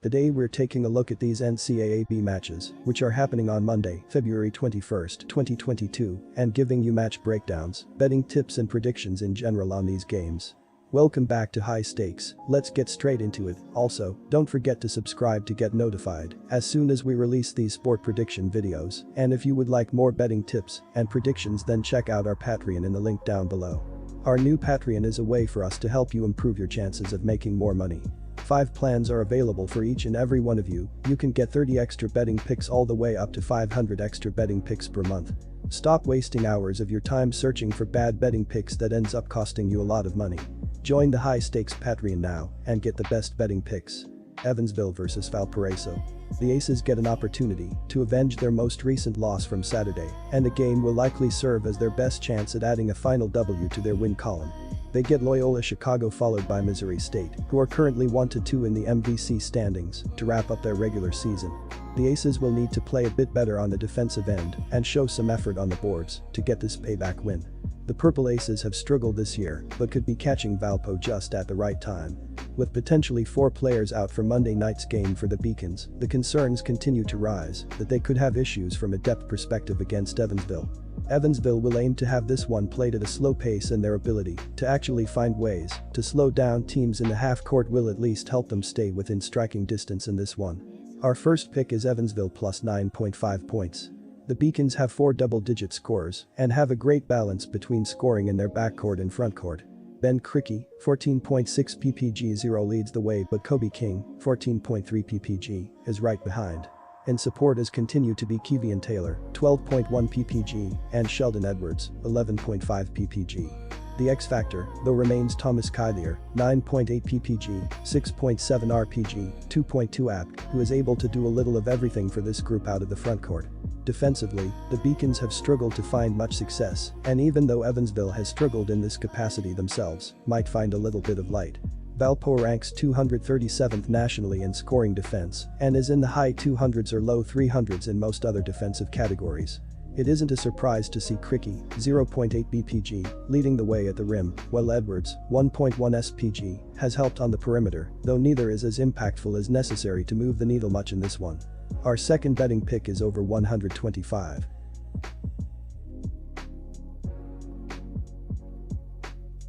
Today we're taking a look at these NCAAB matches, which are happening on Monday, February 21st, 2022, and giving you match breakdowns, betting tips and predictions in general on these games. Welcome back to High Stakes, let's get straight into it. Also, don't forget to subscribe to get notified as soon as we release these sport prediction videos, and if you would like more betting tips and predictions, then check out our Patreon in the link down below. Our new Patreon is a way for us to help you improve your chances of making more money. 5 plans are available for each and every one of you. You can get 30 extra betting picks all the way up to 500 extra betting picks per month. Stop wasting hours of your time searching for bad betting picks that ends up costing you a lot of money. Join the High Stakes Patreon now and get the best betting picks. Evansville vs Valparaiso. The Aces get an opportunity to avenge their most recent loss from Saturday, and the game will likely serve as their best chance at adding a final W to their win column. They get Loyola Chicago followed by Missouri State, who are currently 1-2 in the MVC standings, to wrap up their regular season. The Aces will need to play a bit better on the defensive end and show some effort on the boards to get this payback win. The Purple Aces have struggled this year but could be catching Valpo just at the right time. With potentially 4 players out for Monday night's game for the Beacons, the concerns continue to rise that they could have issues from a depth perspective against Evansville. Evansville will aim to have this one played at a slow pace, and their ability to actually find ways to slow down teams in the half court will at least help them stay within striking distance in this one. Our first pick is Evansville plus 9.5 points. The Beacons have 4 double-digit scorers and have a great balance between scoring in their backcourt and frontcourt. Ben Cricky, 14.6 ppg0 leads the way, but Kobe King, 14.3 ppg, is right behind. In support is continued to be Kevian Taylor, 12.1 ppg, and Sheldon Edwards, 11.5 ppg. The X factor, though, remains Thomas Kylier, 9.8 ppg, 6.7 rpg, 2.2 apt, who is able to do a little of everything for this group out of the frontcourt. Defensively, the Beacons have struggled to find much success, and even though Evansville has struggled in this capacity themselves, might find a little bit of light. Valpo ranks 237th nationally in scoring defense and is in the high 200s or low 300s in most other defensive categories. It isn't a surprise to see Cricky, 0.8 bpg, leading the way at the rim, while Edwards, 1.1 spg, has helped on the perimeter, though neither is as impactful as necessary to move the needle much in this one. Our second betting pick is over 125.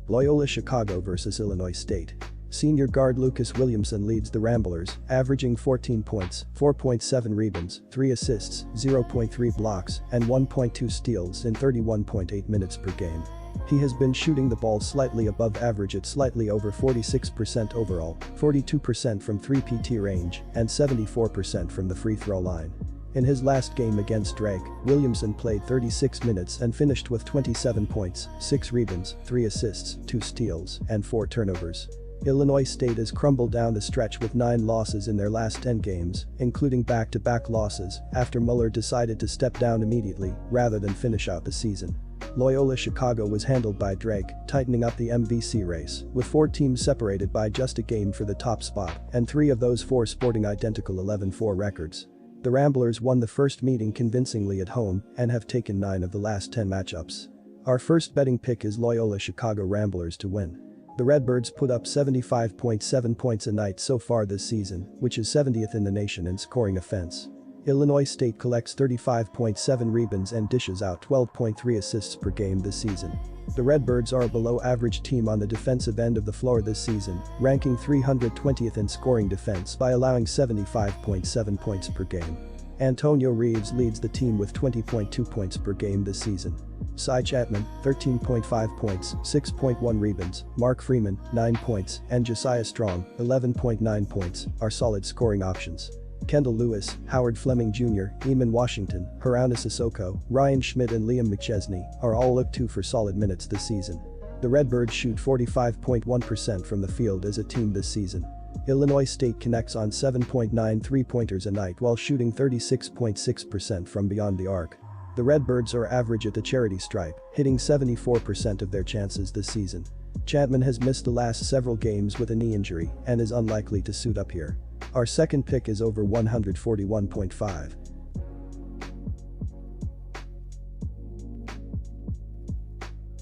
Loyola Chicago vs Illinois State. Senior guard Lucas Williamson leads the Ramblers, averaging 14 points, 4.7 rebounds, 3 assists, 0.3 blocks, and 1.2 steals in 31.8 minutes per game. He has been shooting the ball slightly above average at slightly over 46% overall, 42% from 3-PT range, and 74% from the free throw line. In his last game against Drake, Williamson played 36 minutes and finished with 27 points, 6 rebounds, 3 assists, 2 steals, and 4 turnovers. Illinois State has crumbled down the stretch with 9 losses in their last 10 games, including back-to-back losses after Muller decided to step down immediately rather than finish out the season. Loyola Chicago was handled by Drake, tightening up the MVC race, with 4 teams separated by just a game for the top spot, and 3 of those 4 sporting identical 11-4 records. The Ramblers won the first meeting convincingly at home and have taken 9 of the last 10 matchups. Our first betting pick is Loyola Chicago Ramblers to win. The Redbirds put up 75.7 points a night so far this season, which is 70th in the nation in scoring offense. Illinois State collects 35.7 rebounds and dishes out 12.3 assists per game this season. The Redbirds are a below-average team on the defensive end of the floor this season, ranking 320th in scoring defense by allowing 75.7 points per game. Antonio Reeves leads the team with 20.2 points per game this season. Cy Chapman, 13.5 points, 6.1 rebounds, Mark Freeman, 9 points, and Josiah Strong, 11.9 points, are solid scoring options. Kendall Lewis, Howard Fleming Jr., Eamon Washington, Haranis Sissoko, Ryan Schmidt and Liam McChesney are all looked to for solid minutes this season. The Redbirds shoot 45.1% from the field as a team this season. Illinois State connects on 7.9 three-pointers a night while shooting 36.6% from beyond the arc. The Redbirds are average at the charity stripe, hitting 74% of their chances this season. Chapman has missed the last several games with a knee injury and is unlikely to suit up here. Our second pick is over 141.5.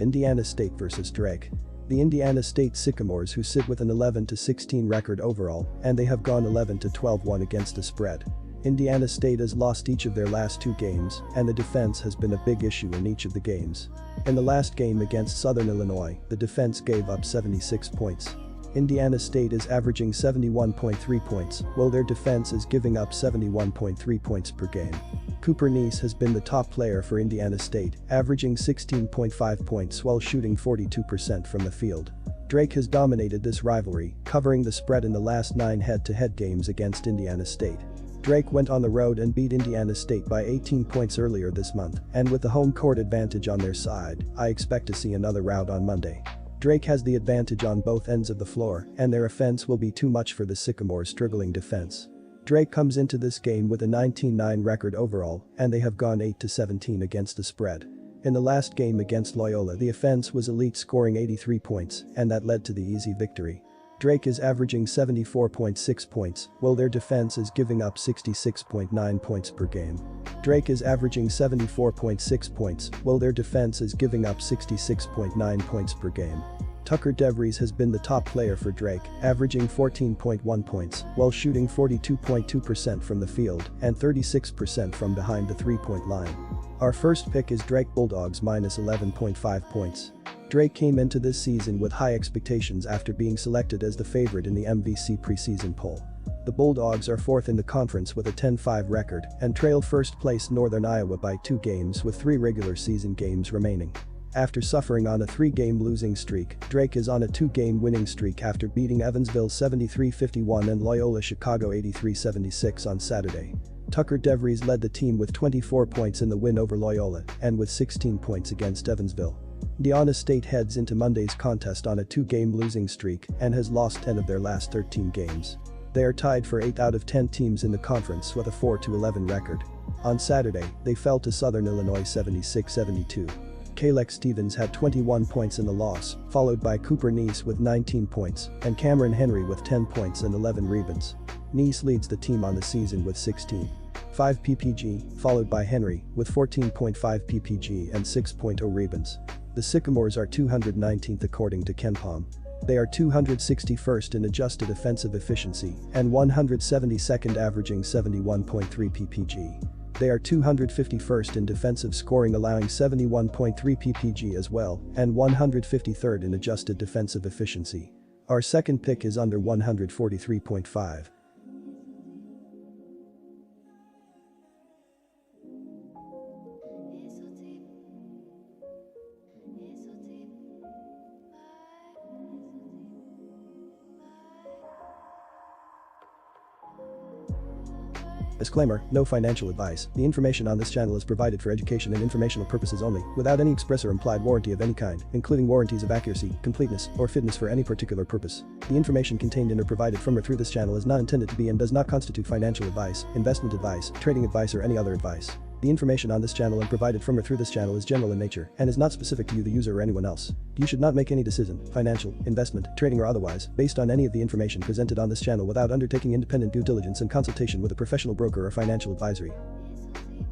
Indiana State vs Drake. The Indiana State Sycamores, who sit with an 11-16 record overall, and they have gone 11-12-1 against the spread. Indiana State has lost each of their last 2 games, and the defense has been a big issue in each of the games. In the last game against Southern Illinois, the defense gave up 76 points. Indiana State is averaging 71.3 points, while their defense is giving up 71.3 points per game. Cooper Neese has been the top player for Indiana State, averaging 16.5 points while shooting 42% from the field. Drake has dominated this rivalry, covering the spread in the last 9 head-to-head games against Indiana State. Drake went on the road and beat Indiana State by 18 points earlier this month, and with the home court advantage on their side, I expect to see another rout on Monday. Drake has the advantage on both ends of the floor, and their offense will be too much for the Sycamores' struggling defense. Drake comes into this game with a 19-9 record overall, and they have gone 8-17 against the spread. In the last game against Loyola, the offense was elite, scoring 83 points, and that led to the easy victory. Drake is averaging 74.6 points, while their defense is giving up 66.9 points per game. Drake is averaging 74.6 points, while their defense is giving up 66.9 points per game. Tucker DeVries has been the top player for Drake, averaging 14.1 points, while shooting 42.2% from the field and 36% from behind the three-point line. Our first pick is Drake Bulldogs minus 11.5 points. Drake came into this season with high expectations after being selected as the favorite in the MVC preseason poll. The Bulldogs are 4th in the conference with a 10-5 record and trail first-place Northern Iowa by 2 games with 3 regular season games remaining. After suffering on a 3-game losing streak, Drake is on a 2-game winning streak after beating Evansville 73-51 and Loyola Chicago 83-76 on Saturday. Tucker DeVries led the team with 24 points in the win over Loyola and with 16 points against Evansville. Indiana State heads into Monday's contest on a 2-game losing streak and has lost 10 of their last 13 games. They are tied for 8 out of 10 teams in the conference with a 4-11 record. On Saturday, they fell to Southern Illinois 76-72. Kalex Stevens had 21 points in the loss, followed by Cooper Neese with 19 points and Cameron Henry with 10 points and 11 rebounds. Neese leads the team on the season with 16.5 PPG, followed by Henry with 14.5 PPG and 6.0 rebounds. The Sycamores are 219th according to KenPom. They are 261st in adjusted offensive efficiency and 172nd, averaging 71.3 PPG. They are 251st in defensive scoring, allowing 71.3 PPG as well, and 153rd in adjusted defensive efficiency. Our second pick is under 143.5. Disclaimer, no financial advice. The information on this channel is provided for education and informational purposes only, without any express or implied warranty of any kind, including warranties of accuracy, completeness, or fitness for any particular purpose. The information contained in or provided from or through this channel is not intended to be and does not constitute financial advice, investment advice, trading advice, or any other advice. The information on this channel and provided from or through this channel is general in nature and is not specific to you, the user, or anyone else. You should not make any decision, financial, investment, trading, or otherwise, based on any of the information presented on this channel without undertaking independent due diligence and consultation with a professional broker or financial advisory.